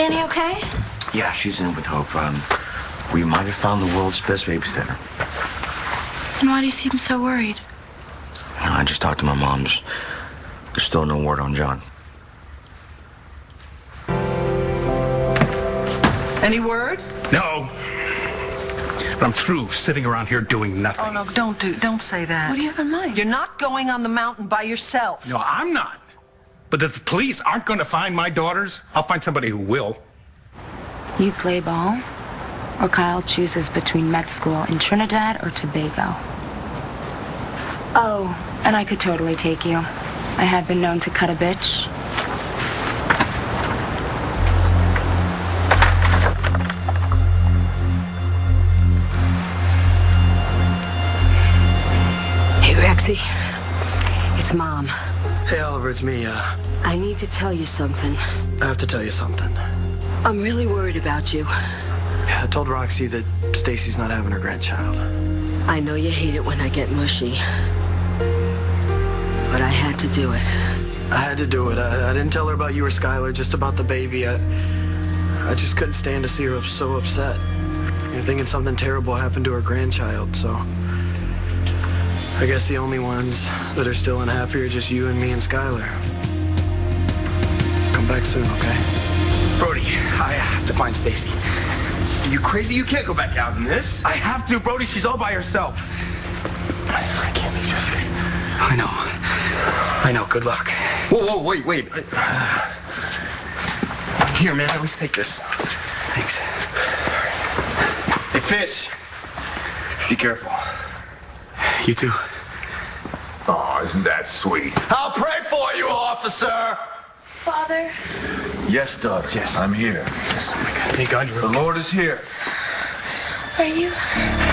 Danny okay? Yeah, she's in with Hope. We might have found the world's best babysitter. And why do you seem so worried? I just talked to my mom. There's still no word on John. Any word? No. But I'm through sitting around here doing nothing. Oh, no, don't say that. What do you have in mind? You're not going on the mountain by yourself. No, I'm not. But if the police aren't going to find my daughters, I'll find somebody who will. You play ball, or Kyle chooses between med school in Trinidad or Tobago. Oh, and I could totally take you. I have been known to cut a bitch. Hey, Rexy. It's Mom. Hey, Oliver, it's me. I need to tell you something. I have to tell you something. I'm really worried about you. Yeah, I told Roxy that Stacy's not having her grandchild. I know you hate it when I get mushy. But I had to do it. I had to do it. I didn't tell her about you or Skylar, just about the baby. I just couldn't stand to see her so upset. You're thinking something terrible happened to her grandchild, so... I guess the only ones that are still unhappy are just you and me and Skylar. Come back soon, okay? Brody, I have to find Stacy. You crazy? You can't go back out in this. I have to, Brody. She's all by herself. I can't leave Jesse. I know. Good luck. Whoa, wait. Here, man, at least take this. Thanks. Hey, Fish. Be careful. You too. Oh, isn't that sweet? I'll pray for you, officer. Father? Yes, Doug. Yes. I'm here. Yes, oh my God. Thank God you're The Lord is here. Are you?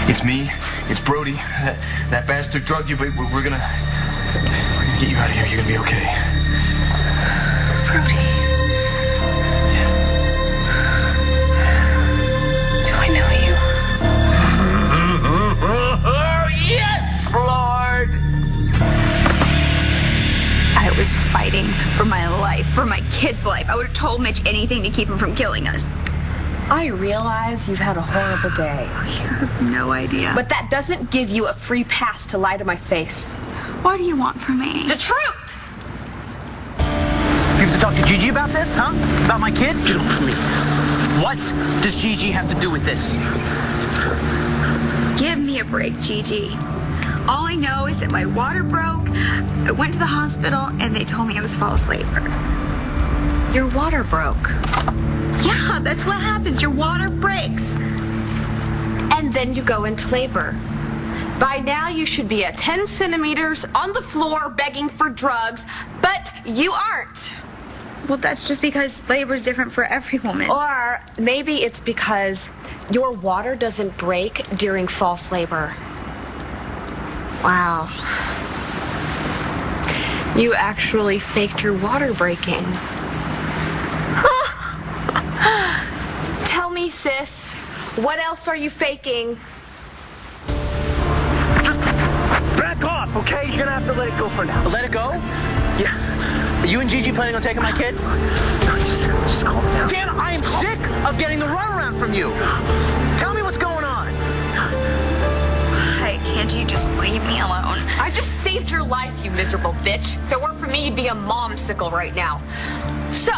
It's me. It's Brody. That bastard drugged you, but we're gonna get you out of here. You're gonna be okay. Brody? Do I know you? Yes, Lord! I was fighting for my life, for my kid's life. I would have told Mitch anything to keep him from killing us. I realize you've had a horrible day. You have no idea. But that doesn't give you a free pass to lie to my face. What do you want from me? The truth! You have to talk to Gigi about this, huh? About my kid? Get off me. What does Gigi have to do with this? Give me a break, Gigi. All I know is that my water broke, I went to the hospital, and they told me I was false labor. Your water broke. Yeah, that's what happens. Your water breaks. And then you go into labor. By now you should be at 10 centimeters on the floor begging for drugs, but you aren't. Well, that's just because labor's different for every woman. Or maybe it's because your water doesn't break during false labor. Wow. You actually faked your water breaking. Tell me, sis, what else are you faking? Just back off, okay? You're gonna have to let it go for now. Let it go? Yeah. Are you and Gigi planning on taking my kid? No, just calm down. Dan, I am sick of getting the runaround from you. Tell me what's going on. Why can't you just leave me alone? I just saved your life, you miserable bitch. If it weren't for me, you'd be a momsicle right now. So,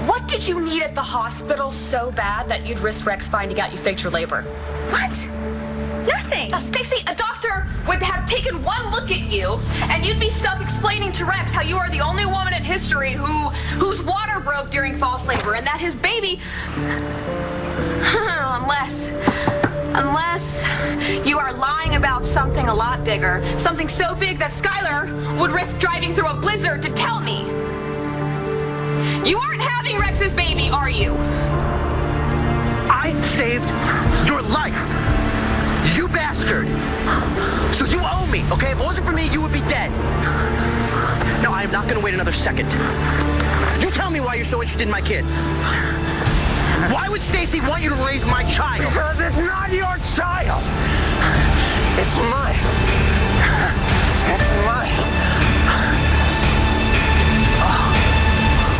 what did you need at the hospital so bad that you'd risk Rex finding out you faked your labor? What? Nothing. Now, Stacy, a doctor would have taken one look at you, and you'd be stuck explaining to Rex how you are the only woman in history whose water broke during false labor, and that his baby, unless you are lying about something a lot bigger, something so big that Skylar would risk driving through a blizzard to tell me. You aren't having Rex's baby, are you? I saved your life. You bastard. So you owe me, okay? If it wasn't for me, you would be dead. No, I am not gonna wait another second. You tell me why you're so interested in my kid. Why would Stacy want you to raise my child? Because it's not your child. It's mine.